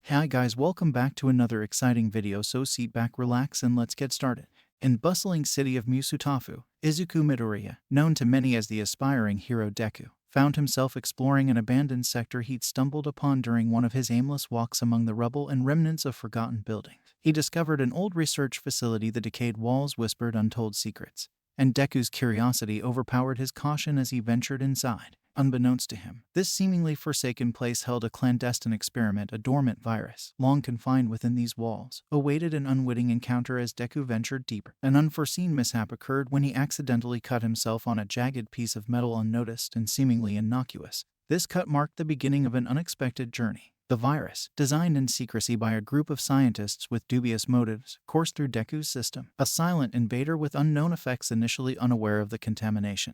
Hi guys, welcome back to another exciting video, so sit back, relax, and let's get started. In bustling city of Musutafu, Izuku Midoriya, known to many as the aspiring hero Deku, found himself exploring an abandoned sector he'd stumbled upon during one of his aimless walks among the rubble and remnants of forgotten buildings. He discovered an old research facility. The decayed walls whispered untold secrets, and Deku's curiosity overpowered his caution as he ventured inside. Unbeknownst to him, this seemingly forsaken place held a clandestine experiment. A dormant virus, long confined within these walls, awaited an unwitting encounter. As Deku ventured deeper, an unforeseen mishap occurred when he accidentally cut himself on a jagged piece of metal. Unnoticed and seemingly innocuous, this cut marked the beginning of an unexpected journey. The virus, designed in secrecy by a group of scientists with dubious motives, coursed through Deku's system, a silent invader with unknown effects. Initially unaware of the contamination,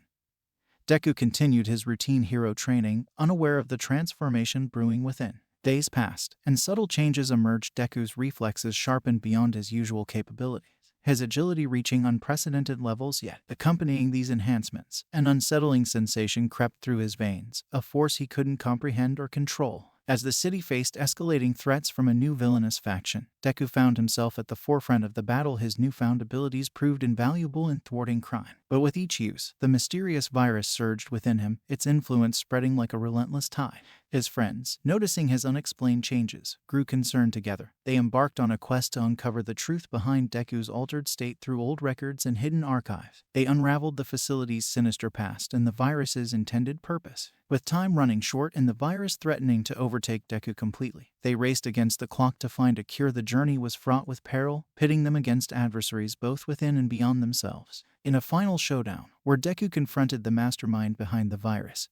Deku continued his routine hero training, unaware of the transformation brewing within. Days passed, and subtle changes emerged. Deku's reflexes sharpened beyond his usual capabilities, his agility reaching unprecedented levels. Yet, accompanying these enhancements, an unsettling sensation crept through his veins, a force he couldn't comprehend or control. As the city faced escalating threats from a new villainous faction, Deku found himself at the forefront of the battle. His newfound abilities proved invaluable in thwarting crime. But with each use, the mysterious virus surged within him, its influence spreading like a relentless tide. His friends, noticing his unexplained changes, grew concerned. Together, they embarked on a quest to uncover the truth behind Deku's altered state. Through old records and hidden archives, they unraveled the facility's sinister past and the virus's intended purpose. With time running short and the virus threatening to overtake Deku completely, they raced against the clock to find a cure. The journey was fraught with peril, pitting them against adversaries both within and beyond themselves. In a final showdown, where Deku confronted the mastermind behind the virus,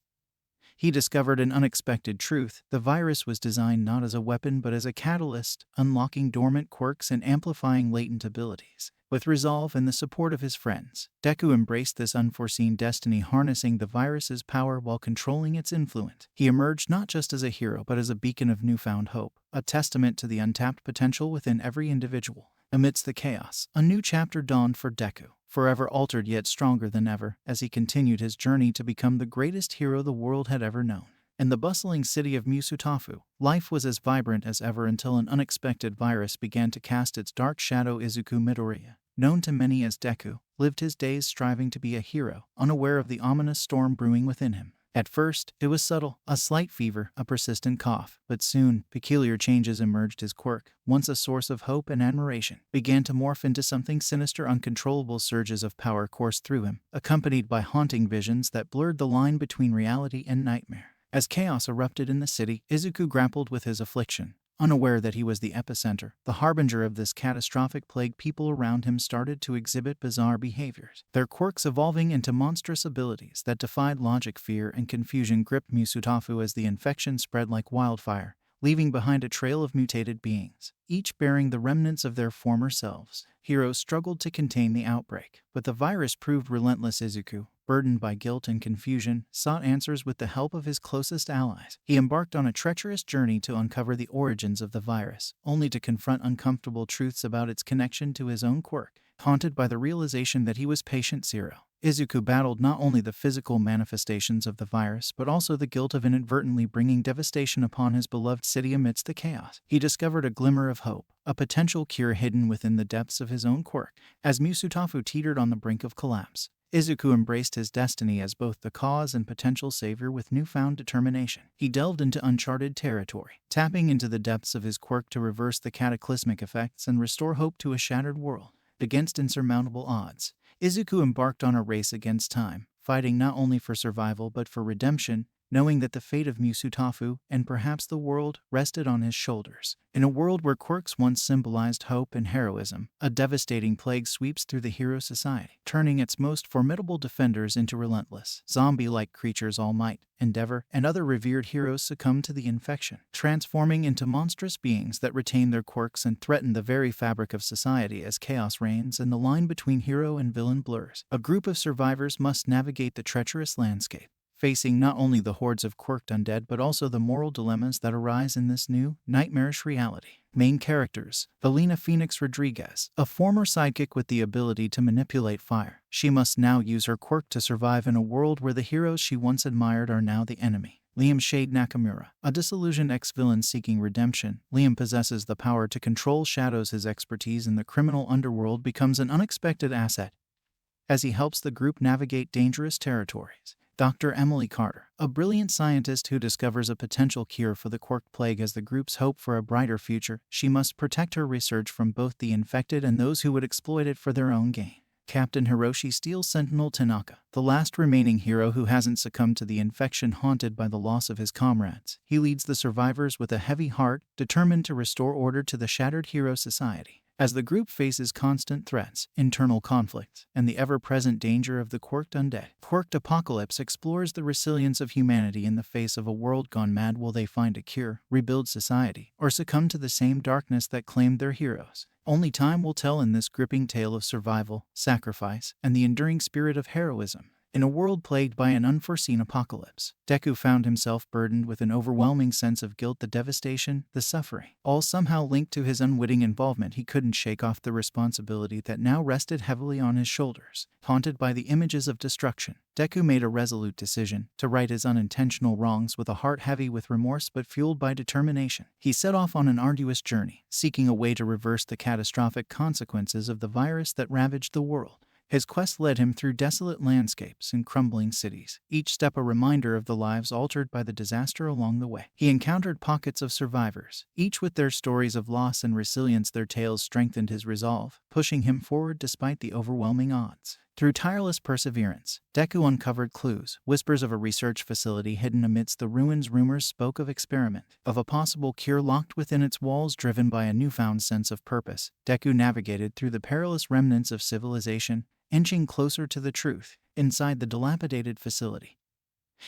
he discovered an unexpected truth. The virus was designed not as a weapon but as a catalyst, unlocking dormant quirks and amplifying latent abilities. With resolve and the support of his friends, Deku embraced this unforeseen destiny, harnessing the virus's power while controlling its influence. He emerged not just as a hero but as a beacon of newfound hope, a testament to the untapped potential within every individual. Amidst the chaos, a new chapter dawned for Deku, forever altered yet stronger than ever, as he continued his journey to become the greatest hero the world had ever known. In the bustling city of Musutafu, life was as vibrant as ever until an unexpected virus began to cast its dark shadow. Izuku Midoriya, known to many as Deku, lived his days striving to be a hero, unaware of the ominous storm brewing within him. At first, it was subtle, a slight fever, a persistent cough, but soon, peculiar changes emerged. His quirk, once a source of hope and admiration, began to morph into something sinister. Uncontrollable surges of power coursed through him, accompanied by haunting visions that blurred the line between reality and nightmare. As chaos erupted in the city, Izuku grappled with his affliction. Unaware that he was the epicenter, the harbinger of this catastrophic plague, people around him started to exhibit bizarre behaviors, their quirks evolving into monstrous abilities that defied logic. Fear and confusion gripped Musutafu as the infection spread like wildfire, leaving behind a trail of mutated beings, each bearing the remnants of their former selves. Heroes struggled to contain the outbreak, but the virus proved relentless. Izuku, burdened by guilt and confusion, sought answers with the help of his closest allies. He embarked on a treacherous journey to uncover the origins of the virus, only to confront uncomfortable truths about its connection to his own quirk. Haunted by the realization that he was patient zero, Izuku battled not only the physical manifestations of the virus but also the guilt of inadvertently bringing devastation upon his beloved city. Amidst the chaos, he discovered a glimmer of hope, a potential cure hidden within the depths of his own quirk. As Musutafu teetered on the brink of collapse, Izuku embraced his destiny as both the cause and potential savior. With newfound determination, he delved into uncharted territory, tapping into the depths of his quirk to reverse the cataclysmic effects and restore hope to a shattered world. Against insurmountable odds, Izuku embarked on a race against time, fighting not only for survival but for redemption, knowing that the fate of Musutafu, and perhaps the world, rested on his shoulders. In a world where quirks once symbolized hope and heroism, a devastating plague sweeps through the hero society, turning its most formidable defenders into relentless, zombie-like creatures. All Might, Endeavor, and other revered heroes succumb to the infection, transforming into monstrous beings that retain their quirks and threaten the very fabric of society. As chaos reigns and the line between hero and villain blurs, a group of survivors must navigate the treacherous landscape, facing not only the hordes of quirked undead but also the moral dilemmas that arise in this new, nightmarish reality. Main characters: Valina Phoenix Rodriguez, a former sidekick with the ability to manipulate fire. She must now use her quirk to survive in a world where the heroes she once admired are now the enemy. Liam Shade Nakamura, a disillusioned ex-villain seeking redemption, Liam possesses the power to control shadows. His expertise in the criminal underworld becomes an unexpected asset as he helps the group navigate dangerous territories. Dr. Emily Carter, a brilliant scientist who discovers a potential cure for the quirk plague as the group's hope for a brighter future, she must protect her research from both the infected and those who would exploit it for their own gain. Captain Hiroshi Steel Sentinel Tanaka, the last remaining hero who hasn't succumbed to the infection haunted by the loss of his comrades. He leads the survivors with a heavy heart, determined to restore order to the shattered hero society. As the group faces constant threats, internal conflicts, and the ever-present danger of the quirked undead, Quirked Apocalypse explores the resilience of humanity in the face of a world gone mad. Will they find a cure, rebuild society, or succumb to the same darkness that claimed their heroes? Only time will tell in this gripping tale of survival, sacrifice, and the enduring spirit of heroism. In a world plagued by an unforeseen apocalypse, Deku found himself burdened with an overwhelming sense of guilt. The devastation, the suffering, all somehow linked to his unwitting involvement. He couldn't shake off the responsibility that now rested heavily on his shoulders. Haunted by the images of destruction, Deku made a resolute decision to right his unintentional wrongs. With a heart heavy with remorse but fueled by determination, he set off on an arduous journey, seeking a way to reverse the catastrophic consequences of the virus that ravaged the world. His quest led him through desolate landscapes and crumbling cities, each step a reminder of the lives altered by the disaster along the way. He encountered pockets of survivors, each with their stories of loss and resilience. Their tales strengthened his resolve, pushing him forward despite the overwhelming odds. Through tireless perseverance, Deku uncovered clues, whispers of a research facility hidden amidst the ruins. Rumors spoke of experiment, of a possible cure locked within its walls. Driven by a newfound sense of purpose, Deku navigated through the perilous remnants of civilization, inching closer to the truth. Inside the dilapidated facility,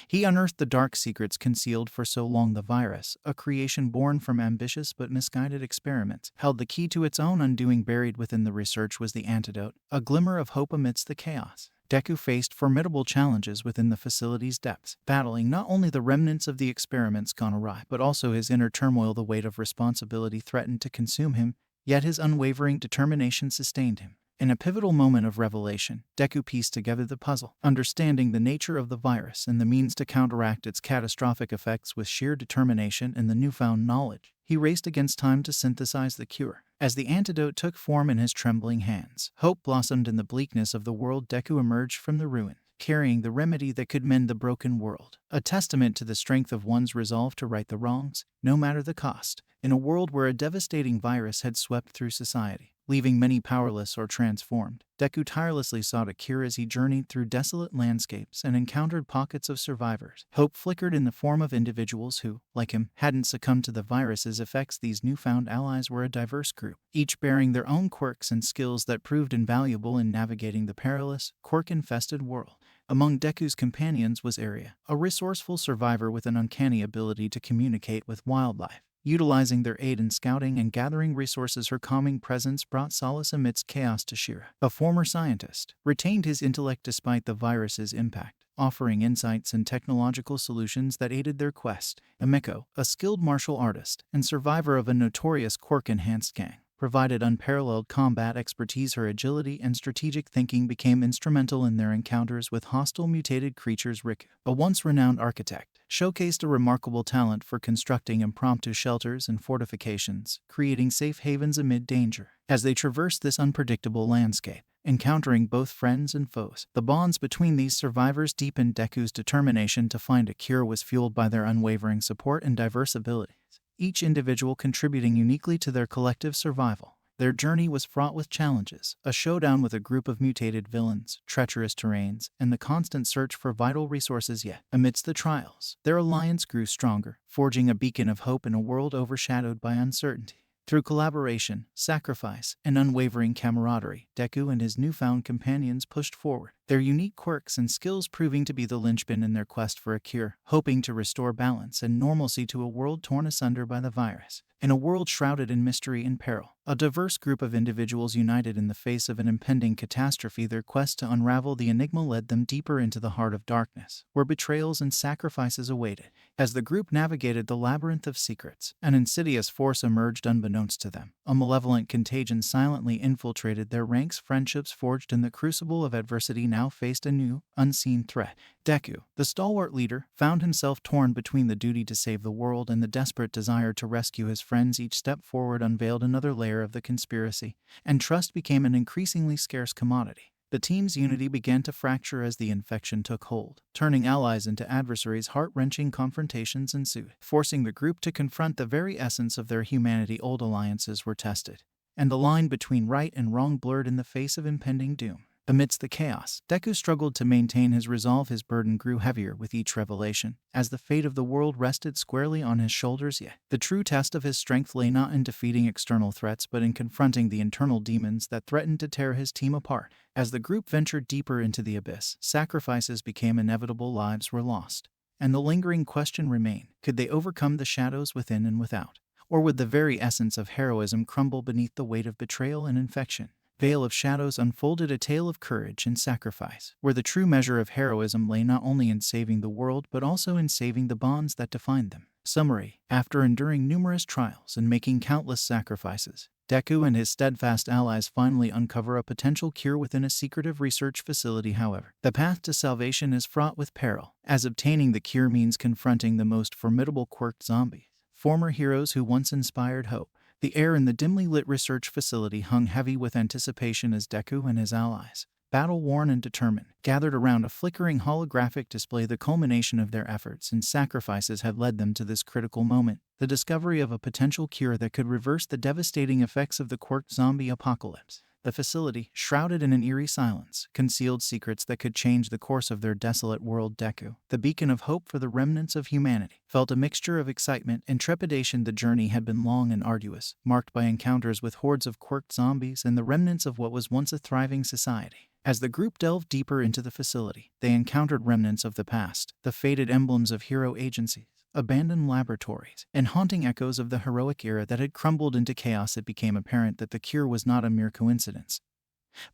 he unearthed the dark secrets concealed for so long. The virus, a creation born from ambitious but misguided experiments, held the key to its own undoing. Buried within the research was the antidote, a glimmer of hope amidst the chaos. Deku faced formidable challenges within the facility's depths, battling not only the remnants of the experiments gone awry, but also his inner turmoil. The weight of responsibility threatened to consume him, yet his unwavering determination sustained him. In a pivotal moment of revelation, Deku pieced together the puzzle, understanding the nature of the virus and the means to counteract its catastrophic effects. With sheer determination and the newfound knowledge, he raced against time to synthesize the cure. As the antidote took form in his trembling hands, hope blossomed in the bleakness of the world. Deku emerged from the ruin, carrying the remedy that could mend the broken world, a testament to the strength of one's resolve to right the wrongs, no matter the cost. In a world where a devastating virus had swept through society, leaving many powerless or transformed, Deku tirelessly sought a cure. As he journeyed through desolate landscapes and encountered pockets of survivors, hope flickered in the form of individuals who, like him, hadn't succumbed to the virus's effects. These newfound allies were a diverse group, each bearing their own quirks and skills that proved invaluable in navigating the perilous, quirk-infested world. Among Deku's companions was Aria, a resourceful survivor with an uncanny ability to communicate with wildlife. Utilizing their aid in scouting and gathering resources, her calming presence brought solace amidst chaos. To Shira, a former scientist, retained his intellect despite the virus's impact, offering insights and technological solutions that aided their quest. Emeko, a skilled martial artist and survivor of a notorious quirk-enhanced gang, provided unparalleled combat expertise. Her agility and strategic thinking became instrumental in their encounters with hostile mutated creatures. Riku, a once renowned architect, showcased a remarkable talent for constructing impromptu shelters and fortifications, creating safe havens amid danger. As they traversed this unpredictable landscape, encountering both friends and foes, the bonds between these survivors deepened. Deku's determination to find a cure was fueled by their unwavering support and diverse abilities, each individual contributing uniquely to their collective survival. Their journey was fraught with challenges, a showdown with a group of mutated villains, treacherous terrains, and the constant search for vital resources. Yet, amidst the trials, their alliance grew stronger, forging a beacon of hope in a world overshadowed by uncertainty. Through collaboration, sacrifice, and unwavering camaraderie, Deku and his newfound companions pushed forward, their unique quirks and skills proving to be the linchpin in their quest for a cure, hoping to restore balance and normalcy to a world torn asunder by the virus. In a world shrouded in mystery and peril, a diverse group of individuals united in the face of an impending catastrophe. Their quest to unravel the enigma led them deeper into the heart of darkness, where betrayals and sacrifices awaited. As the group navigated the labyrinth of secrets, an insidious force emerged unbeknownst to them. A malevolent contagion silently infiltrated their ranks. Friendships forged in the crucible of adversity now faced a new, unseen threat. Deku, the stalwart leader, found himself torn between the duty to save the world and the desperate desire to rescue his friends. Each step forward unveiled another layer of the conspiracy, and trust became an increasingly scarce commodity. The team's unity began to fracture as the infection took hold, turning allies into adversaries. Heart-wrenching confrontations ensued, forcing the group to confront the very essence of their humanity. Old alliances were tested, and the line between right and wrong blurred in the face of impending doom. Amidst the chaos, Deku struggled to maintain his resolve. His burden grew heavier with each revelation, as the fate of the world rested squarely on his shoulders. Yet, the true test of his strength lay not in defeating external threats but in confronting the internal demons that threatened to tear his team apart. As the group ventured deeper into the abyss, sacrifices became inevitable. Lives were lost, and the lingering question remained: could they overcome the shadows within and without? Or would the very essence of heroism crumble beneath the weight of betrayal and infection? Veil of Shadows unfolded a tale of courage and sacrifice, where the true measure of heroism lay not only in saving the world but also in saving the bonds that defined them. Summary: after enduring numerous trials and making countless sacrifices, Deku and his steadfast allies finally uncover a potential cure within a secretive research facility. However, the path to salvation is fraught with peril, as obtaining the cure means confronting the most formidable quirked zombies, former heroes who once inspired hope. The air in the dimly lit research facility hung heavy with anticipation as Deku and his allies, battle-worn and determined, gathered around a flickering holographic display. The culmination of their efforts and sacrifices had led them to this critical moment: the discovery of a potential cure that could reverse the devastating effects of the quirked zombie apocalypse. The facility, shrouded in an eerie silence, concealed secrets that could change the course of their desolate world. Deku, the beacon of hope for the remnants of humanity, felt a mixture of excitement and trepidation. The journey had been long and arduous, marked by encounters with hordes of quirked zombies and the remnants of what was once a thriving society. As the group delved deeper into the facility, they encountered remnants of the past, the faded emblems of hero agencies, abandoned laboratories, and haunting echoes of the heroic era that had crumbled into chaos. It became apparent that the cure was not a mere coincidence,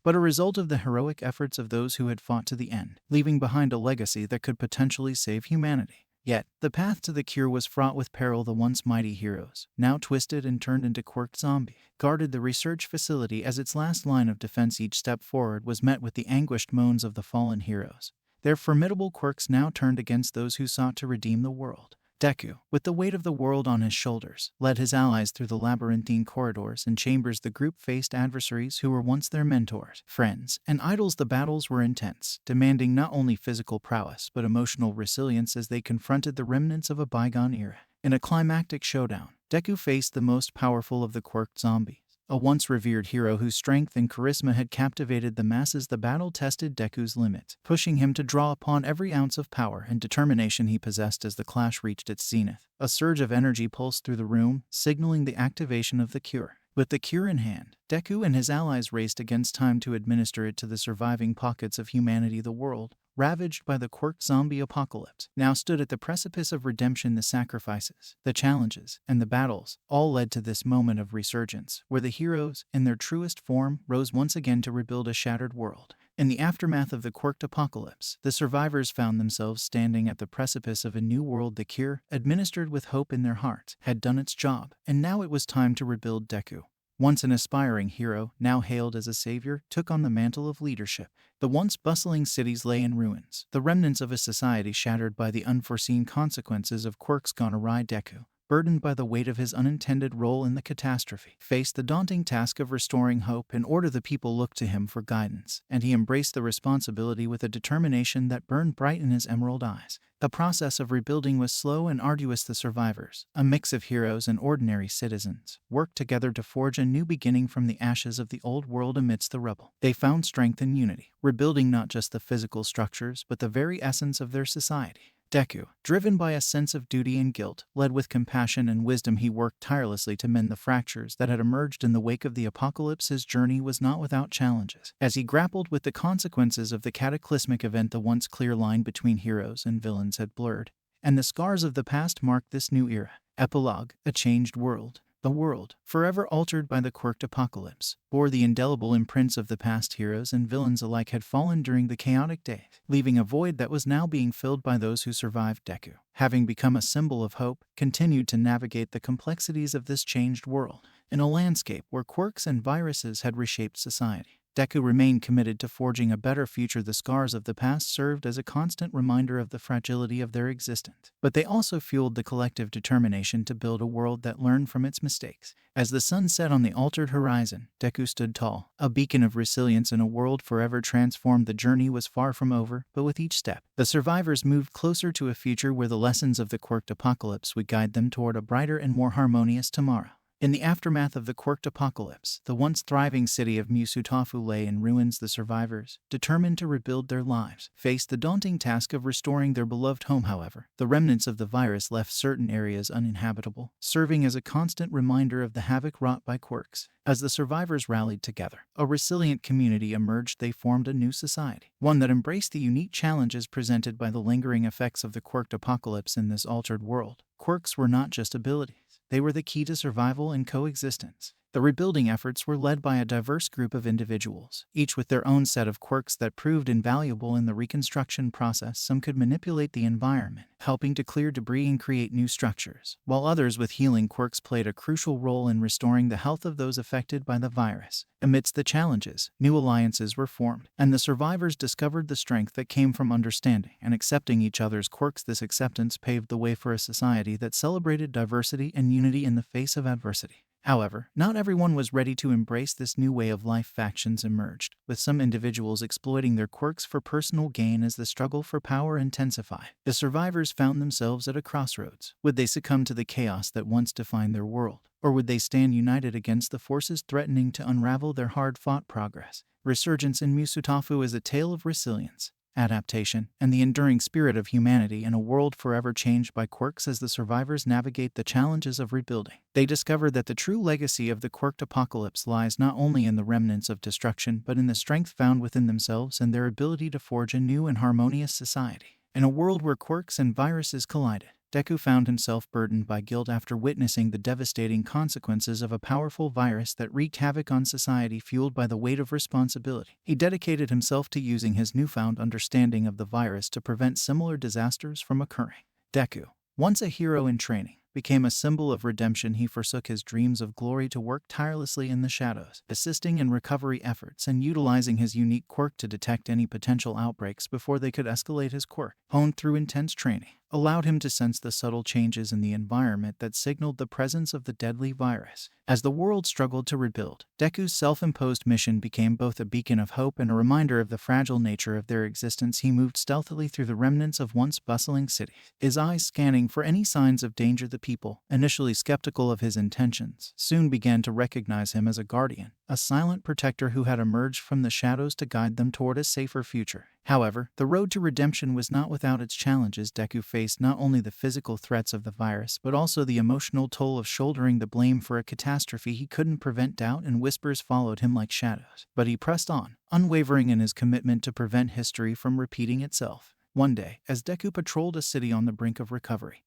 but a result of the heroic efforts of those who had fought to the end, leaving behind a legacy that could potentially save humanity. Yet, the path to the cure was fraught with peril. The once mighty heroes, now twisted and turned into quirked zombies, guarded the research facility as its last line of defense. Each step forward was met with the anguished moans of the fallen heroes, their formidable quirks now turned against those who sought to redeem the world. Deku, with the weight of the world on his shoulders, led his allies through the labyrinthine corridors and chambers. The group faced adversaries who were once their mentors, friends, and idols. The battles were intense, demanding not only physical prowess but emotional resilience as they confronted the remnants of a bygone era. In a climactic showdown, Deku faced the most powerful of the quirked zombies, a once revered hero whose strength and charisma had captivated the masses. The battle tested Deku's limits, pushing him to draw upon every ounce of power and determination he possessed. As the clash reached its zenith, a surge of energy pulsed through the room, signaling the activation of the cure. With the cure in hand, Deku and his allies raced against time to administer it to the surviving pockets of humanity. The world, ravaged by the quirked zombie apocalypse, now stood at the precipice of redemption. The sacrifices, the challenges, and the battles all led to this moment of resurgence, where the heroes, in their truest form, rose once again to rebuild a shattered world. In the aftermath of the quirked apocalypse, the survivors found themselves standing at the precipice of a new world. The cure, administered with hope in their hearts, had done its job, and now it was time to rebuild. Deku, once an aspiring hero, now hailed as a savior, took on the mantle of leadership. The once bustling cities lay in ruins, the remnants of a society shattered by the unforeseen consequences of quirks gone awry. Deku, burdened by the weight of his unintended role in the catastrophe, faced the daunting task of restoring hope. In order, the people looked to him for guidance, and he embraced the responsibility with a determination that burned bright in his emerald eyes. The process of rebuilding was slow and arduous. The survivors, a mix of heroes and ordinary citizens, worked together to forge a new beginning from the ashes of the old world. Amidst the rubble, they found strength and unity, rebuilding not just the physical structures but the very essence of their society. Deku, driven by a sense of duty and guilt, led with compassion and wisdom. He worked tirelessly to mend the fractures that had emerged in the wake of the apocalypse. His journey was not without challenges. As he grappled with the consequences of the cataclysmic event, the once clear line between heroes and villains had blurred, and the scars of the past marked this new era. Epilogue: a changed world. The world, forever altered by the quirked apocalypse, bore the indelible imprints of the past. Heroes and villains alike had fallen during the chaotic day, leaving a void that was now being filled by those who survived. Deku, having become a symbol of hope, continued to navigate the complexities of this changed world, in a landscape where quirks and viruses had reshaped society. Deku remained committed to forging a better future. The scars of the past served as a constant reminder of the fragility of their existence, but they also fueled the collective determination to build a world that learned from its mistakes. As the sun set on the altered horizon, Deku stood tall, a beacon of resilience in a world forever transformed. The journey was far from over, but with each step, the survivors moved closer to a future where the lessons of the quirked apocalypse would guide them toward a brighter and more harmonious tomorrow. In the aftermath of the quirked apocalypse, the once thriving city of Musutafu lay in ruins. The survivors, determined to rebuild their lives, faced the daunting task of restoring their beloved home. However, the remnants of the virus left certain areas uninhabitable, serving as a constant reminder of the havoc wrought by quirks. As the survivors rallied together, a resilient community emerged. They formed a new society, one that embraced the unique challenges presented by the lingering effects of the quirked apocalypse in this altered world. Quirks were not just abilities. They were the key to survival and coexistence. The rebuilding efforts were led by a diverse group of individuals, each with their own set of quirks that proved invaluable in the reconstruction process. Some could manipulate the environment, helping to clear debris and create new structures, while others with healing quirks played a crucial role in restoring the health of those affected by the virus. Amidst the challenges, new alliances were formed, and the survivors discovered the strength that came from understanding and accepting each other's quirks. This acceptance paved the way for a society that celebrated diversity and unity in the face of adversity. However, not everyone was ready to embrace this new way of life. Factions emerged, with some individuals exploiting their quirks for personal gain. As the struggle for power intensified, the survivors found themselves at a crossroads. Would they succumb to the chaos that once defined their world, or would they stand united against the forces threatening to unravel their hard-fought progress? Resurgence in Musutafu is a tale of resilience, adaptation, and the enduring spirit of humanity in a world forever changed by quirks. As the survivors navigate the challenges of rebuilding, they discover that the true legacy of the quirked apocalypse lies not only in the remnants of destruction but in the strength found within themselves and their ability to forge a new and harmonious society. In a world where quirks and viruses collided, Deku found himself burdened by guilt after witnessing the devastating consequences of a powerful virus that wreaked havoc on society. Fueled by the weight of responsibility, he dedicated himself to using his newfound understanding of the virus to prevent similar disasters from occurring. Deku, once a hero in training, became a symbol of redemption. He forsook his dreams of glory to work tirelessly in the shadows, assisting in recovery efforts and utilizing his unique quirk to detect any potential outbreaks before they could escalate. His quirk, honed through intense training, allowed him to sense the subtle changes in the environment that signaled the presence of the deadly virus. As the world struggled to rebuild, Deku's self-imposed mission became both a beacon of hope and a reminder of the fragile nature of their existence. He moved stealthily through the remnants of once bustling cities, his eyes scanning for any signs of danger. The people, initially skeptical of his intentions, soon began to recognize him as a guardian, a silent protector who had emerged from the shadows to guide them toward a safer future. However, the road to redemption was not without its challenges. Deku faced not only the physical threats of the virus, but also the emotional toll of shouldering the blame for a catastrophe he couldn't prevent. Doubt and whispers followed him like shadows, but he pressed on, unwavering in his commitment to prevent history from repeating itself. One day, as Deku patrolled a city on the brink of recovery,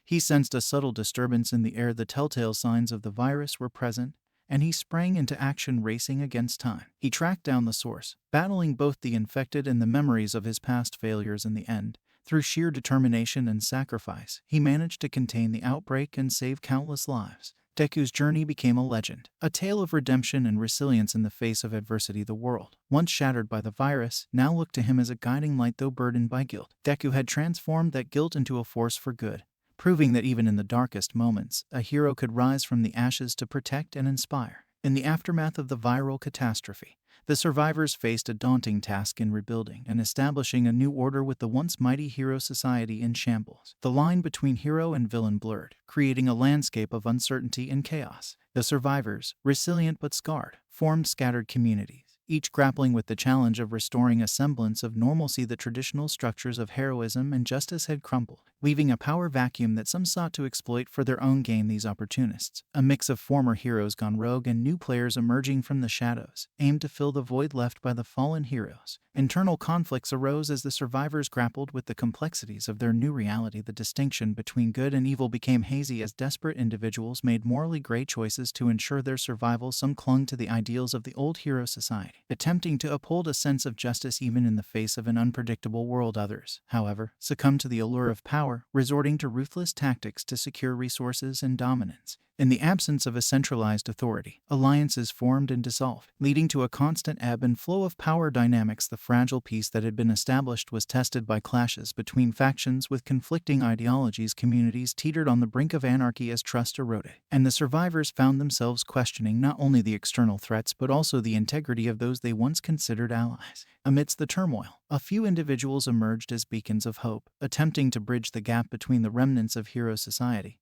he sensed a subtle disturbance in the air. The telltale signs of the virus were present, and he sprang into action, racing against time. He tracked down the source, battling both the infected and the memories of his past failures. In the end, through sheer determination and sacrifice, he managed to contain the outbreak and save countless lives. Deku's journey became a legend, a tale of redemption and resilience in the face of adversity. The world, once shattered by the virus, now looked to him as a guiding light. Though burdened by guilt, Deku had transformed that guilt into a force for good, proving that even in the darkest moments, a hero could rise from the ashes to protect and inspire. In the aftermath of the viral catastrophe, the survivors faced a daunting task in rebuilding and establishing a new order with the once mighty hero society in shambles. The line between hero and villain blurred, creating a landscape of uncertainty and chaos. The survivors, resilient but scarred, formed scattered communities, each grappling with the challenge of restoring a semblance of normalcy. The traditional structures of heroism and justice had crumbled, leaving a power vacuum that some sought to exploit for their own gain. These opportunists, a mix of former heroes gone rogue and new players emerging from the shadows, aimed to fill the void left by the fallen heroes. Internal conflicts arose as the survivors grappled with the complexities of their new reality. The distinction between good and evil became hazy as desperate individuals made morally gray choices to ensure their survival. Some clung to the ideals of the old hero society, attempting to uphold a sense of justice even in the face of an unpredictable world. Others, however, succumbed to the allure of power, resorting to ruthless tactics to secure resources and dominance. In the absence of a centralized authority, alliances formed and dissolved, leading to a constant ebb and flow of power dynamics. The fragile peace that had been established was tested by clashes between factions with conflicting ideologies. Communities teetered on the brink of anarchy as trust eroded, and the survivors found themselves questioning not only the external threats but also the integrity of those they once considered allies. Amidst the turmoil, a few individuals emerged as beacons of hope, attempting to bridge the gap between the remnants of hero society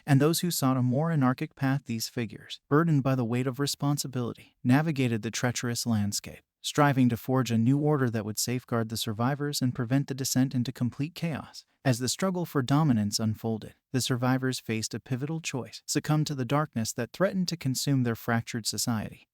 and those who sought a more anarchic path. These figures, burdened by the weight of responsibility, navigated the treacherous landscape, striving to forge a new order that would safeguard the survivors and prevent the descent into complete chaos. As the struggle for dominance unfolded, the survivors faced a pivotal choice: succumb to the darkness that threatened to consume their fractured society,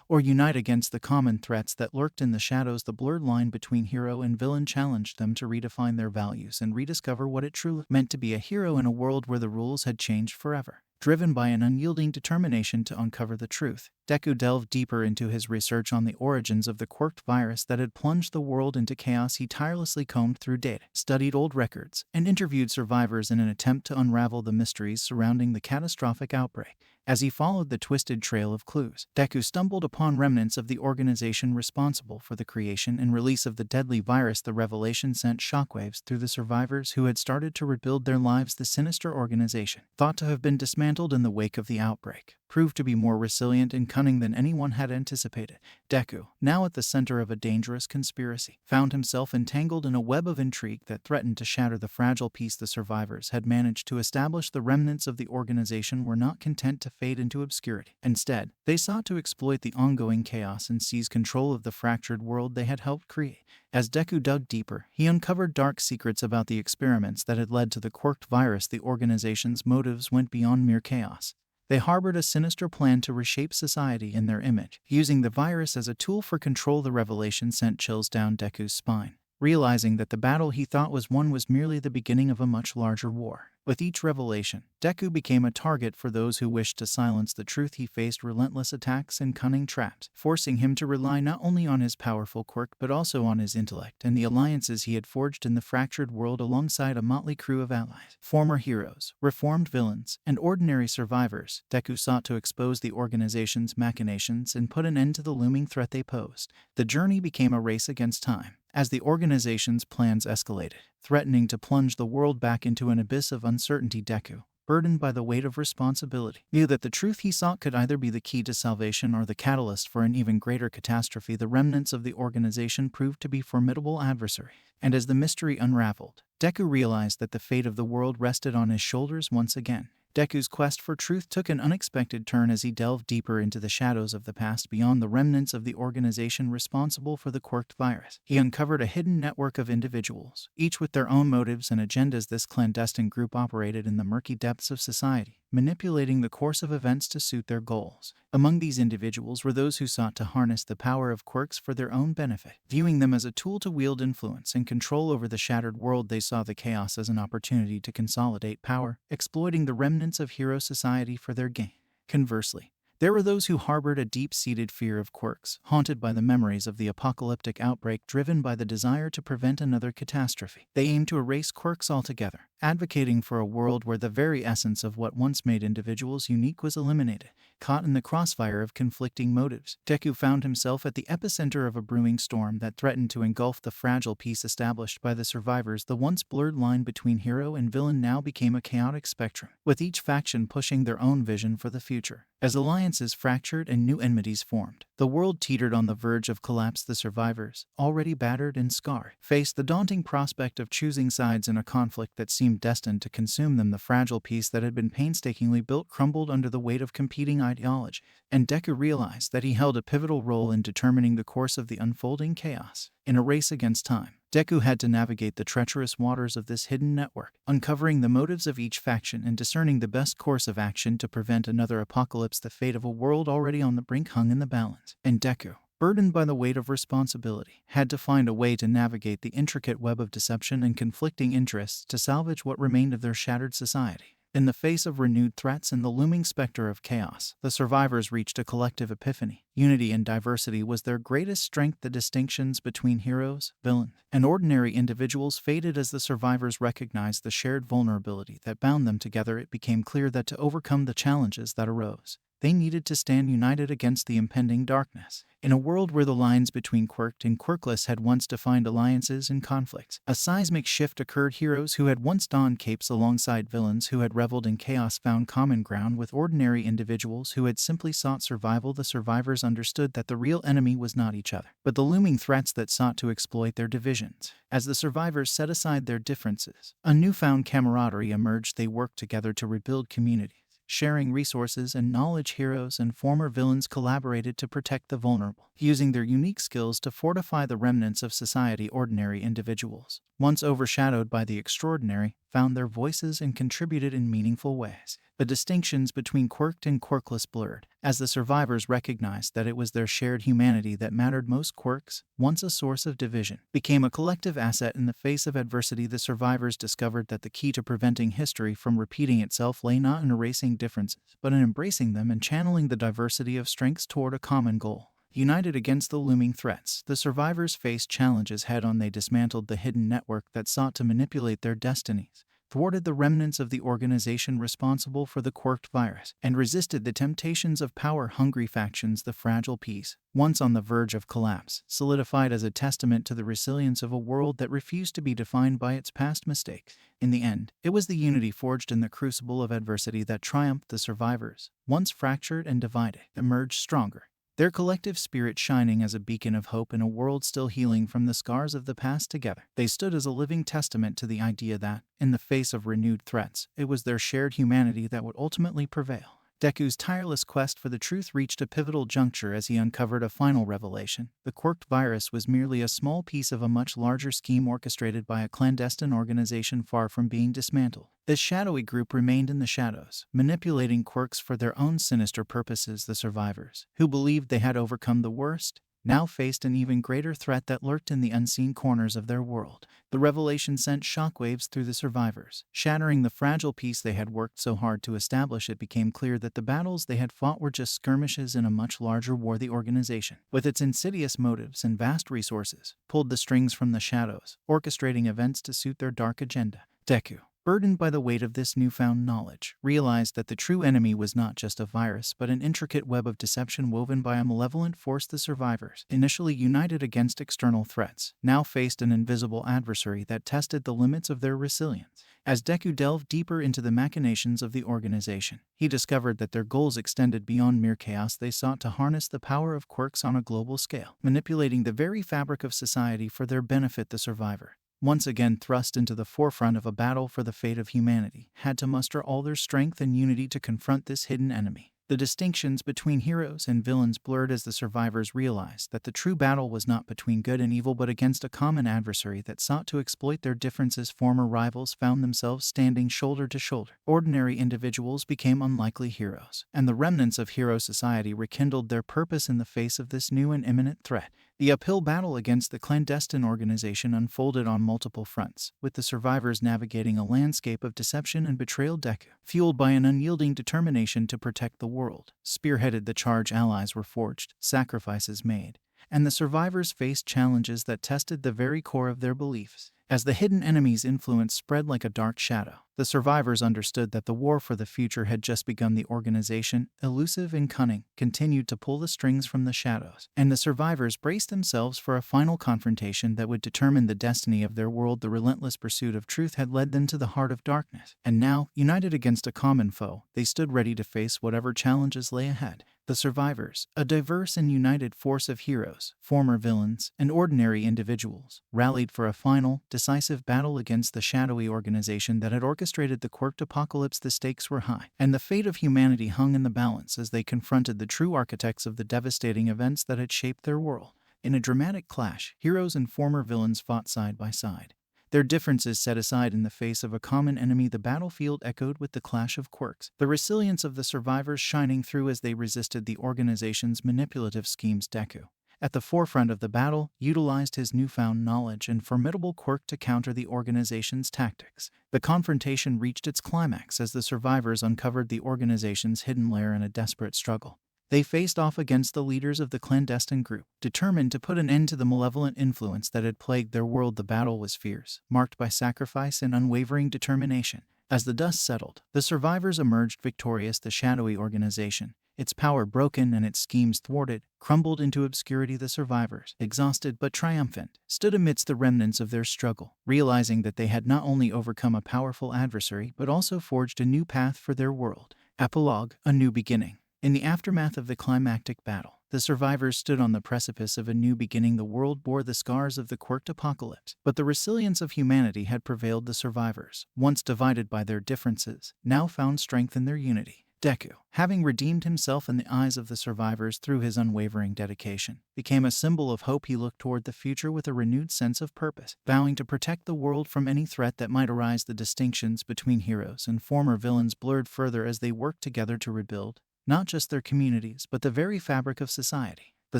or unite against the common threats that lurked in the shadows. The blurred line between hero and villain challenged them to redefine their values and rediscover what it truly meant to be a hero in a world where the rules had changed forever. Driven by an unyielding determination to uncover the truth, Deku delved deeper into his research on the origins of the quirked virus that had plunged the world into chaos. He tirelessly combed through data, studied old records, and interviewed survivors in an attempt to unravel the mysteries surrounding the catastrophic outbreak. As he followed the twisted trail of clues, Deku stumbled upon remnants of the organization responsible for the creation and release of the deadly virus. The revelation sent shockwaves through the survivors who had started to rebuild their lives. The sinister organization, thought to have been dismantled in the wake of the outbreak, proved to be more resilient and cunning than anyone had anticipated. Deku, now at the center of a dangerous conspiracy, found himself entangled in a web of intrigue that threatened to shatter the fragile peace the survivors had managed to establish. The remnants of the organization were not content to fade into obscurity. Instead, they sought to exploit the ongoing chaos and seize control of the fractured world they had helped create. As Deku dug deeper, he uncovered dark secrets about the experiments that had led to the quirked virus. The organization's motives went beyond mere chaos. They harbored a sinister plan to reshape society in their image, using the virus as a tool for control. The revelation sent chills down Deku's spine, realizing that the battle he thought was won was merely the beginning of a much larger war. With each revelation, Deku became a target for those who wished to silence the truth. He faced relentless attacks and cunning traps, forcing him to rely not only on his powerful quirk but also on his intellect and the alliances he had forged in the fractured world. Alongside a motley crew of allies, former heroes, reformed villains, and ordinary survivors, Deku sought to expose the organization's machinations and put an end to the looming threat they posed. The journey became a race against time, as the organization's plans escalated, threatening to plunge the world back into an abyss of uncertainty. Deku, burdened by the weight of responsibility, knew that the truth he sought could either be the key to salvation or the catalyst for an even greater catastrophe. The remnants of the organization proved to be formidable adversaries, and as the mystery unraveled, Deku realized that the fate of the world rested on his shoulders once again. Deku's quest for truth took an unexpected turn as he delved deeper into the shadows of the past. Beyond the remnants of the organization responsible for the quirked virus, he uncovered a hidden network of individuals, each with their own motives and agendas. This clandestine group operated in the murky depths of society, manipulating the course of events to suit their goals. Among these individuals were those who sought to harness the power of quirks for their own benefit, viewing them as a tool to wield influence and control over the shattered world. They saw the chaos as an opportunity to consolidate power, exploiting the remnants of hero society for their gain. Conversely, there were those who harbored a deep-seated fear of quirks, haunted by the memories of the apocalyptic outbreak. Driven by the desire to prevent another catastrophe, they aimed to erase quirks altogether, advocating for a world where the very essence of what once made individuals unique was eliminated. Caught in the crossfire of conflicting motives, Deku found himself at the epicenter of a brewing storm that threatened to engulf the fragile peace established by the survivors. The once blurred line between hero and villain now became a chaotic spectrum, with each faction pushing their own vision for the future. As alliances fractured and new enmities formed, the world teetered on the verge of collapse. The survivors, already battered and scarred, faced the daunting prospect of choosing sides in a conflict that seemed destined to consume them. The fragile peace that had been painstakingly built crumbled under the weight of competing ideology, and Deku realized that he held a pivotal role in determining the course of the unfolding chaos. In a race against time, Deku had to navigate the treacherous waters of this hidden network, uncovering the motives of each faction and discerning the best course of action to prevent another apocalypse. The fate of a world already on the brink hung in the balance, and Deku, burdened by the weight of responsibility, had to find a way to navigate the intricate web of deception and conflicting interests to salvage what remained of their shattered society. In the face of renewed threats and the looming specter of chaos, the survivors reached a collective epiphany. Unity and diversity was their greatest strength. The distinctions between heroes, villains, and ordinary individuals faded as the survivors recognized the shared vulnerability that bound them together. It became clear that to overcome the challenges that arose, they needed to stand united against the impending darkness. In a world where the lines between quirked and quirkless had once defined alliances and conflicts, a seismic shift occurred. Heroes who had once donned capes alongside villains who had reveled in chaos found common ground with ordinary individuals who had simply sought survival. The survivors understood that the real enemy was not each other, but the looming threats that sought to exploit their divisions. As the survivors set aside their differences, a newfound camaraderie emerged. They worked together to rebuild communities, sharing resources and knowledge. Heroes and former villains collaborated to protect the vulnerable, using their unique skills to fortify the remnants of society. Ordinary individuals, once overshadowed by the extraordinary, found their voices and contributed in meaningful ways. The distinctions between quirked and quirkless blurred, as the survivors recognized that it was their shared humanity that mattered most. Quirks, once a source of division, became a collective asset. In the face of adversity, the survivors discovered that the key to preventing history from repeating itself lay not in erasing differences, but in embracing them and channeling the diversity of strengths toward a common goal. United against the looming threats, the survivors faced challenges head-on. They dismantled the hidden network that sought to manipulate their destinies, thwarted the remnants of the organization responsible for the quirked virus, and resisted the temptations of power-hungry factions. The fragile peace, once on the verge of collapse, solidified as a testament to the resilience of a world that refused to be defined by its past mistakes. In the end, it was the unity forged in the crucible of adversity that triumphed. The survivors, once fractured and divided, emerged stronger, their collective spirit shining as a beacon of hope in a world still healing from the scars of the past. Together, they stood as a living testament to the idea that, in the face of renewed threats, it was their shared humanity that would ultimately prevail. Deku's tireless quest for the truth reached a pivotal juncture as he uncovered a final revelation. The quirked virus was merely a small piece of a much larger scheme orchestrated by a clandestine organization. Far from being dismantled, this shadowy group remained in the shadows, manipulating quirks for their own sinister purposes. The survivors, who believed they had overcome the worst, now faced an even greater threat that lurked in the unseen corners of their world. The revelation sent shockwaves through the survivors, shattering the fragile peace they had worked so hard to establish. It became clear that the battles they had fought were just skirmishes in a much larger war. The organization, with its insidious motives and vast resources, pulled the strings from the shadows, orchestrating events to suit their dark agenda. Deku, burdened by the weight of this newfound knowledge, realized that the true enemy was not just a virus but an intricate web of deception woven by a malevolent force. The survivors, initially united against external threats, now faced an invisible adversary that tested the limits of their resilience. As Deku delved deeper into the machinations of the organization, he discovered that their goals extended beyond mere chaos. They sought to harness the power of quirks on a global scale, manipulating the very fabric of society for their benefit. The survivor, once again thrust into the forefront of a battle for the fate of humanity, had to muster all their strength and unity to confront this hidden enemy. The distinctions between heroes and villains blurred as the survivors realized that the true battle was not between good and evil but against a common adversary that sought to exploit their differences. Former rivals found themselves standing shoulder to shoulder. Ordinary individuals became unlikely heroes, and the remnants of hero society rekindled their purpose in the face of this new and imminent threat. The uphill battle against the clandestine organization unfolded on multiple fronts, with the survivors navigating a landscape of deception and betrayal. Deku, fueled by an unyielding determination to protect the world, spearheaded the charge. Allies were forged, sacrifices made, and the survivors faced challenges that tested the very core of their beliefs. As the hidden enemy's influence spread like a dark shadow, the survivors understood that the war for the future had just begun. The organization, elusive and cunning, continued to pull the strings from the shadows, and the survivors braced themselves for a final confrontation that would determine the destiny of their world. The relentless pursuit of truth had led them to the heart of darkness, and now, united against a common foe, they stood ready to face whatever challenges lay ahead. The survivors, a diverse and united force of heroes, former villains, and ordinary individuals, rallied for a final, decisive battle against the shadowy organization that had orchestrated the quirked apocalypse. The stakes were high, and the fate of humanity hung in the balance as they confronted the true architects of the devastating events that had shaped their world. In a dramatic clash, heroes and former villains fought side by side, their differences set aside in the face of a common enemy. The battlefield echoed with the clash of quirks, the resilience of the survivors shining through as they resisted the organization's manipulative schemes. Deku, at the forefront of the battle, utilized his newfound knowledge and formidable quirk to counter the organization's tactics. The confrontation reached its climax as the survivors uncovered the organization's hidden lair in a desperate struggle. They faced off against the leaders of the clandestine group, determined to put an end to the malevolent influence that had plagued their world. The battle was fierce, marked by sacrifice and unwavering determination. As the dust settled, the survivors emerged victorious. The shadowy organization, its power broken and its schemes thwarted, crumbled into obscurity. The survivors, exhausted but triumphant, stood amidst the remnants of their struggle, realizing that they had not only overcome a powerful adversary but also forged a new path for their world. Epilogue: A New Beginning. In the aftermath of the climactic battle, the survivors stood on the precipice of a new beginning. The world bore the scars of the quirked apocalypse, but the resilience of humanity had prevailed. The survivors, once divided by their differences, now found strength in their unity. Deku, having redeemed himself in the eyes of the survivors through his unwavering dedication, became a symbol of hope. He looked toward the future with a renewed sense of purpose, vowing to protect the world from any threat that might arise. The distinctions between heroes and former villains blurred further as they worked together to rebuild not just their communities but the very fabric of society. The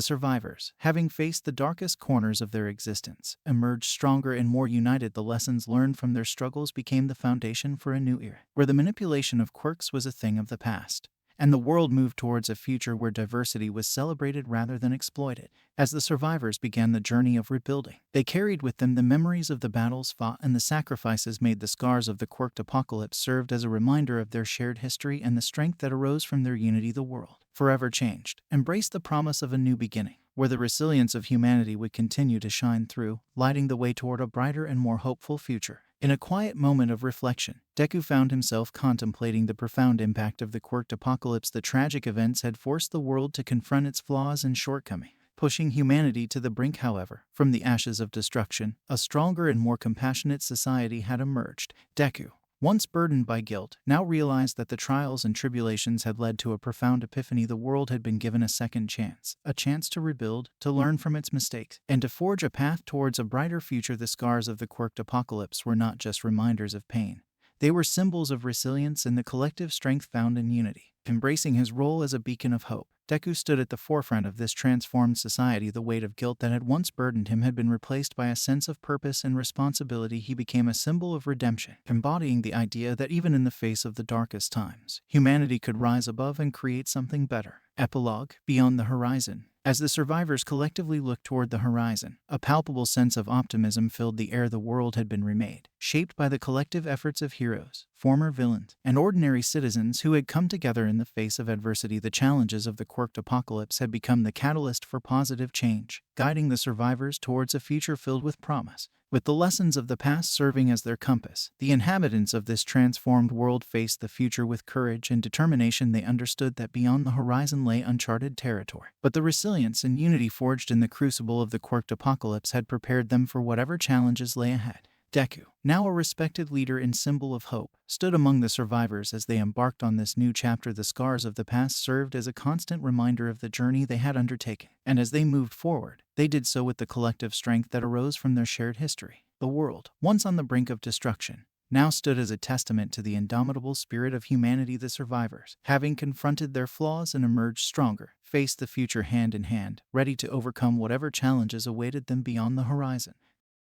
survivors, having faced the darkest corners of their existence, emerged stronger and more united. The lessons learned from their struggles became the foundation for a new era, where the manipulation of quirks was a thing of the past, and the world moved towards a future where diversity was celebrated rather than exploited. As the survivors began the journey of rebuilding, they carried with them the memories of the battles fought and the sacrifices made. The scars of the quirked apocalypse served as a reminder of their shared history and the strength that arose from their unity. The world, forever changed, embraced the promise of a new beginning, where the resilience of humanity would continue to shine through, lighting the way toward a brighter and more hopeful future. In a quiet moment of reflection, Deku found himself contemplating the profound impact of the quirked apocalypse. The tragic events had forced the world to confront its flaws and shortcomings, pushing humanity to the brink. However, from the ashes of destruction, a stronger and more compassionate society had emerged. Deku, once burdened by guilt, now realized that the trials and tribulations had led to a profound epiphany. The world had been given a second chance, a chance to rebuild, to learn from its mistakes, and to forge a path towards a brighter future. The scars of the quirked apocalypse were not just reminders of pain. They were symbols of resilience and the collective strength found in unity. Embracing his role as a beacon of hope, Deku stood at the forefront of this transformed society. The weight of guilt that had once burdened him had been replaced by a sense of purpose and responsibility. He became a symbol of redemption, embodying the idea that even in the face of the darkest times, humanity could rise above and create something better. Epilogue: Beyond the Horizon. As the survivors collectively looked toward the horizon, a palpable sense of optimism filled the air. The world had been remade, shaped by the collective efforts of heroes, former villains, and ordinary citizens who had come together in the face of adversity. The challenges of the quirked apocalypse had become the catalyst for positive change, guiding the survivors towards a future filled with promise. With the lessons of the past serving as their compass, the inhabitants of this transformed world faced the future with courage and determination. They understood that beyond the horizon lay uncharted territory, but the resilience and unity forged in the crucible of the quirked apocalypse had prepared them for whatever challenges lay ahead. Deku, now a respected leader and symbol of hope, stood among the survivors as they embarked on this new chapter. The scars of the past served as a constant reminder of the journey they had undertaken, and as they moved forward, they did so with the collective strength that arose from their shared history. The world, once on the brink of destruction, now stood as a testament to the indomitable spirit of humanity. The survivors, having confronted their flaws and emerged stronger, faced the future hand in hand, ready to overcome whatever challenges awaited them beyond the horizon.